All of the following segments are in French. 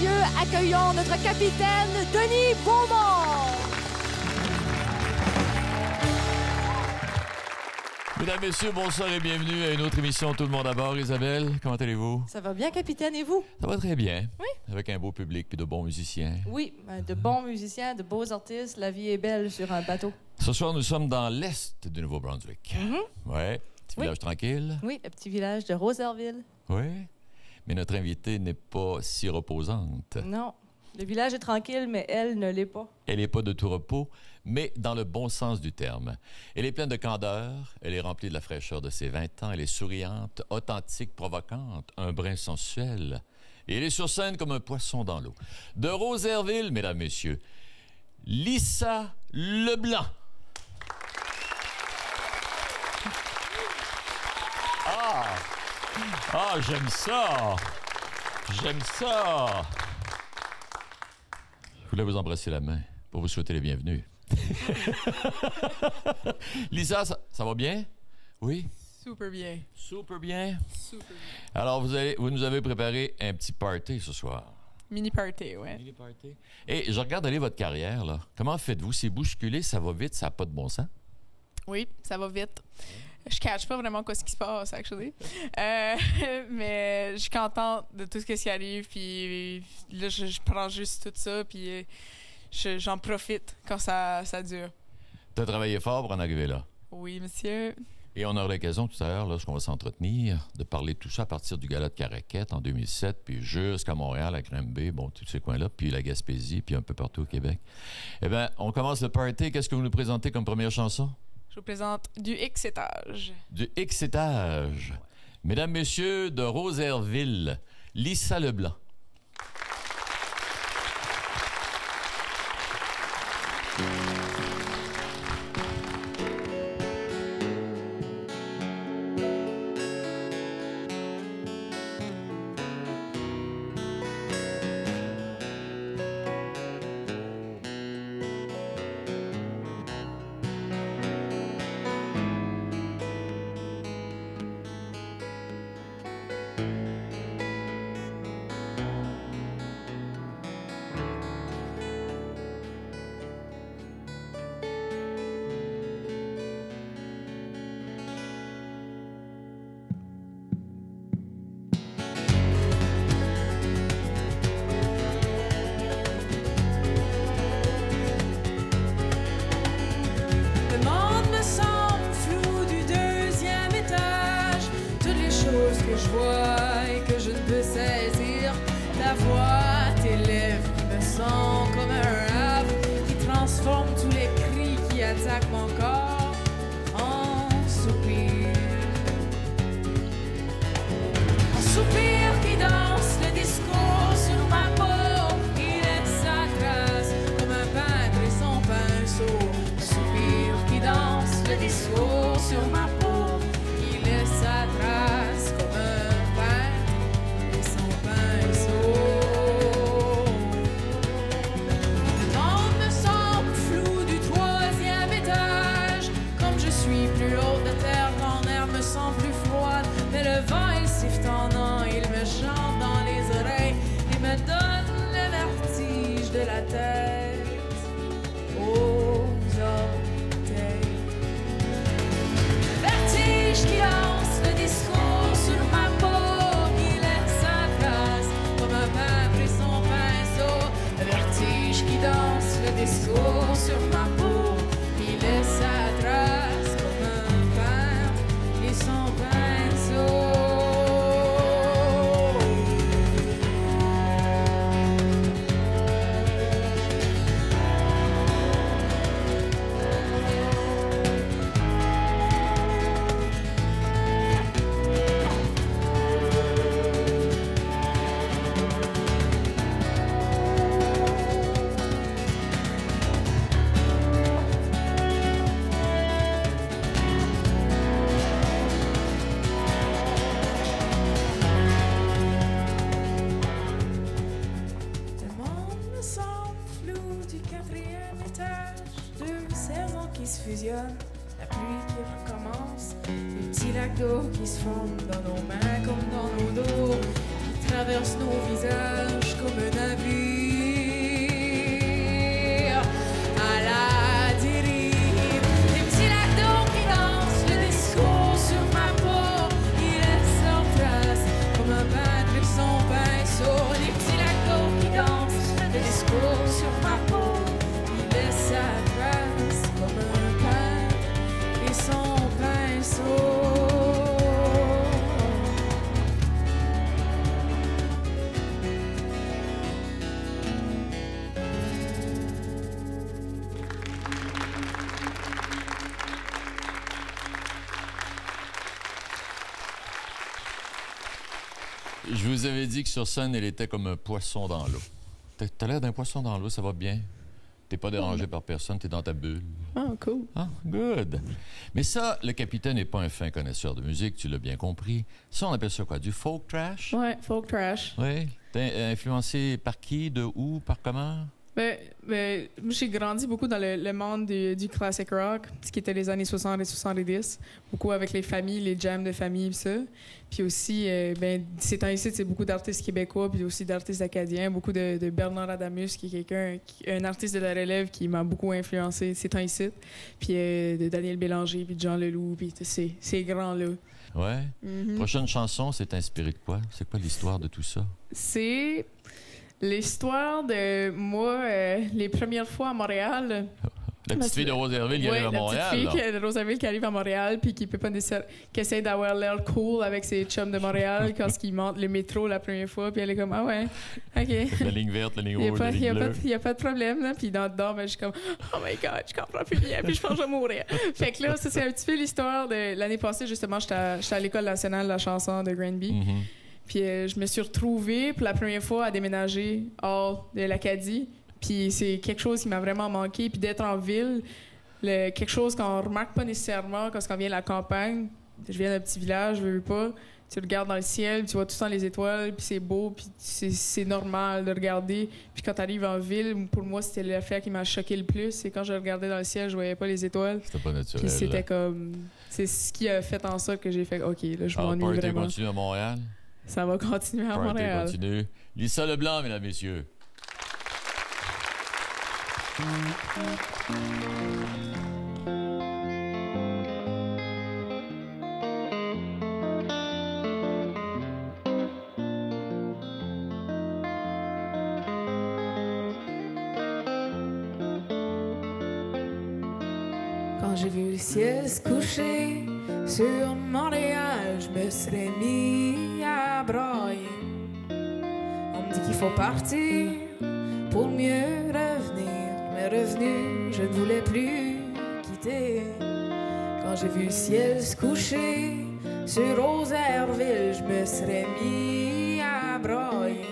messieurs, accueillons notre capitaine, Denis Beaumont. Mesdames, Messieurs, bonsoir et bienvenue à une autre émission Tout le monde à bord. Isabelle, comment allez-vous? Ça va bien, capitaine, et vous? Ça va très bien. Oui. Avec un beau public et de bons musiciens. Oui, de bons musiciens, de beaux artistes. La vie est belle sur un bateau. Ce soir, nous sommes dans l'est du Nouveau-Brunswick. Ouais, petit village tranquille. Oui, le petit village de Roserville. Oui. Mais notre invitée n'est pas si reposante. Non, le village est tranquille, mais elle ne l'est pas. Elle n'est pas de tout repos, mais dans le bon sens du terme. Elle est pleine de candeur, elle est remplie de la fraîcheur de ses 20 ans, elle est souriante, authentique, provocante, un brin sensuel. Et elle est sur scène comme un poisson dans l'eau. De Roserville, mesdames, messieurs, Lisa Leblanc. Ah, j'aime ça! J'aime ça! Je voulais vous embrasser la main pour vous souhaiter la bienvenue. Lisa, ça va bien? Oui? Super bien. Super bien. Super bien. Alors, vous nous avez préparé un petit party ce soir. Mini party, ouais. Mini party. Et je regarde aller votre carrière, là. Comment faites-vous? C'est bousculé, ça va vite, ça n'a pas de bon sens? Oui, ça va vite. Je catch pas vraiment ce qui se passe, actually. Mais je suis contente de tout ce qui arrive, puis là, je prends juste tout ça, puis j'en profite quand ça dure. Tu as travaillé fort pour en arriver là. Oui, monsieur. Et on aura l'occasion tout à l'heure, lorsqu'on va s'entretenir, de parler de tout ça à partir du gala de Caraquette en 2007, puis jusqu'à Montréal, à Granby, bon, tous ces coins-là, puis la Gaspésie, puis un peu partout au Québec. Eh bien, on commence le party. Qu'est-ce que vous nous présentez comme première chanson? Je vous présente du X-étage. Du X-étage. Mesdames, Messieurs, de Roserville, Lisa Leblanc. Le monde me semble flou du deuxième étage. Toutes les choses que je vois et que je ne peux saisir. Ta voix, tes lèvres qui me sont comme un rap qui transforme tous les cris qui attaquent mon corps en soupir. Un soupir qui danse le discours sur ma peau. Il laisse sa trace comme un peintre et son pinceau. Un soupir qui danse le discours sur ma peau. Il laisse sa trace comme un peintre et son pinceau. Le monde me semble flou du troisième étage. Comme je suis plus haut de terre, ton air me semble plus froid. Mais le vent, il siffle en an, il me chante dans les oreilles et me donne le vertige de la tête aux orteils. Le vertige qui lance le discours sur ma peau, qui laisse sa trace comme un peintre et son pinceau. Le vertige qui danse le discours sur ma peau, qui laisse sa trace comme un peintre et son pinceau. la pluie qui recommence, les petits lacs d'eau qui se fondent dans nos mains comme dans nos dos, qui traversent nos visages comme un navire à la dérive. Les petits lacs d'eau qui dansent, le discours sur ma peau, ils laissent leur trace comme un peintre avec son pinceau. Les petits lacs d'eau qui dansent, le discours sur ma peau, il laisse sa trace comme un peintre et son pinceau. Je vous avais dit que sur scène, elle était comme un poisson dans l'eau. T'as l'air d'un poisson dans l'eau, ça va bien? T'es pas dérangé par personne, t'es dans ta bulle. Ah, cool. Ah, good. Mais ça, le capitaine n'est pas un fin connaisseur de musique, tu l'as bien compris. Ça, on appelle ça quoi? Du folk trash? Ouais, folk trash. Oui. T'es influencé par qui, de où, par comment? Ben, moi, j'ai grandi beaucoup dans le monde du classic rock, ce qui était les années 60 et 70, beaucoup avec les familles, les jams de famille, pis ça. Puis aussi, ces temps ici, c'est beaucoup d'artistes québécois, puis aussi d'artistes acadiens, beaucoup de Bernard Adamus, qui est un artiste de la relève qui m'a beaucoup influencé ces temps ici, puis de Daniel Bélanger, puis de Jean Leloup, puis ces grands-là. Ouais. Mm-hmm. Prochaine chanson, c'est inspiré de quoi? C'est quoi l'histoire de tout ça? C'est l'histoire de moi, les premières fois à Montréal. La petite fille de Rosaireville qui arrive à Montréal. La petite fille de Rosaireville qui arrive à Montréal puis qui peut pas nécessairement, qui essaie d'avoir l'air cool avec ses chums de Montréal quand ils montent le métro la première fois, puis elle est comme ah ouais, ok. La ligne verte, la ligne rouge, la ligne bleue. Il y a pas de problème là, puis dedans ben je suis comme oh my god, je comprends plus rien, puis je pense que je vais mourir. Fait que là ça c'est un petit peu l'histoire de l'année passée justement, j'étais à l'école nationale de la chanson de Granby. Mm-hmm. Puis je me suis retrouvée pour la première fois à déménager hors de l'Acadie. Puis c'est quelque chose qui m'a vraiment manqué. Puis d'être en ville, quelque chose qu'on remarque pas nécessairement quand on vient de la campagne. Je viens d'un petit village, je veux pas. Tu regardes dans le ciel, tu vois tout le temps les étoiles, puis c'est beau, puis c'est normal de regarder. Puis quand tu arrives en ville, pour moi, c'était l'affaire qui m'a choqué le plus. C'est quand je regardais dans le ciel, je voyais pas les étoiles. C'était pas naturel. Puis c'était comme... C'est ce qui a fait en sorte que j'ai fait « OK, là, je m'ennuie party vraiment. » continue à Montréal. Ça va continuer à Party Montréal. continue. Lisa Leblanc, mesdames, messieurs. Quand j'ai vu le ciel se coucher sur Montréal, je me serais mis à brailler. On me dit qu'il faut partir pour mieux revenir. Mais revenu, je ne voulais plus quitter. Quand j'ai vu le ciel se coucher sur Rosaireville, je me serais mis à brailler.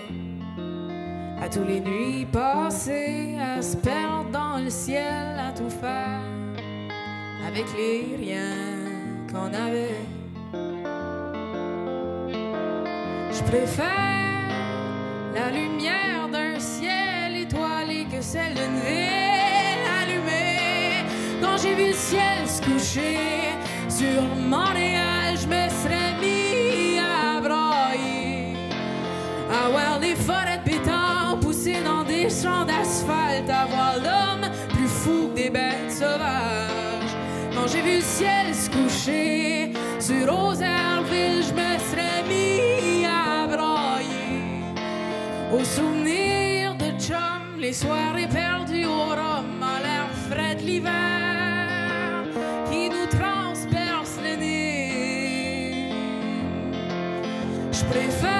À tous les nuits passées, à se perdre dans le ciel, à tout faire avec les riens qu'on avait. Je préfère la lumière d'un ciel étoilé que celle d'une ville allumée. Quand j'ai vu le ciel se coucher sur Montréal, je me serais mis à brailler, à voir les forêts de béton pousser dans des champs d'asphalte, à voir l'homme plus fou que des bêtes sauvages. Quand j'ai vu le ciel se coucher sur Rosaireville, je me serais mis à brailler au souvenir de chum, les soirées perdues au rhum, à l'air frais de l'hiver qui nous transperce le nez. Je préfère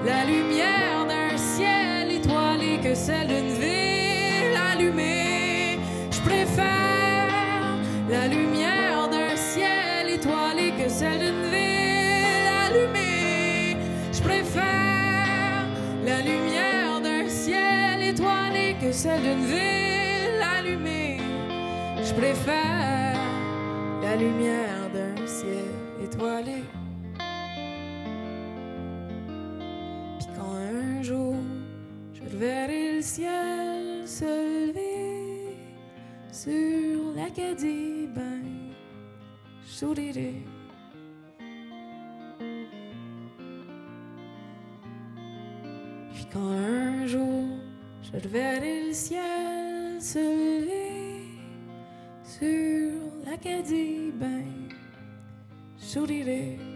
la lumière d'un ciel étoilé que celle d'une ville allumée. Je préfère la lumière d'un ciel étoilé que celle d'une ville allumée. Je préfère la lumière d'un ciel étoilé que celle d'une ville allumée. Je préfère la lumière d'un ciel étoilé. Puis quand un jour je verrai le ciel se lever sur la l'Acadie, ben, sourire. Puis quand un jour je verrai le ciel se lever sur l'Acadie, ben, sourirai.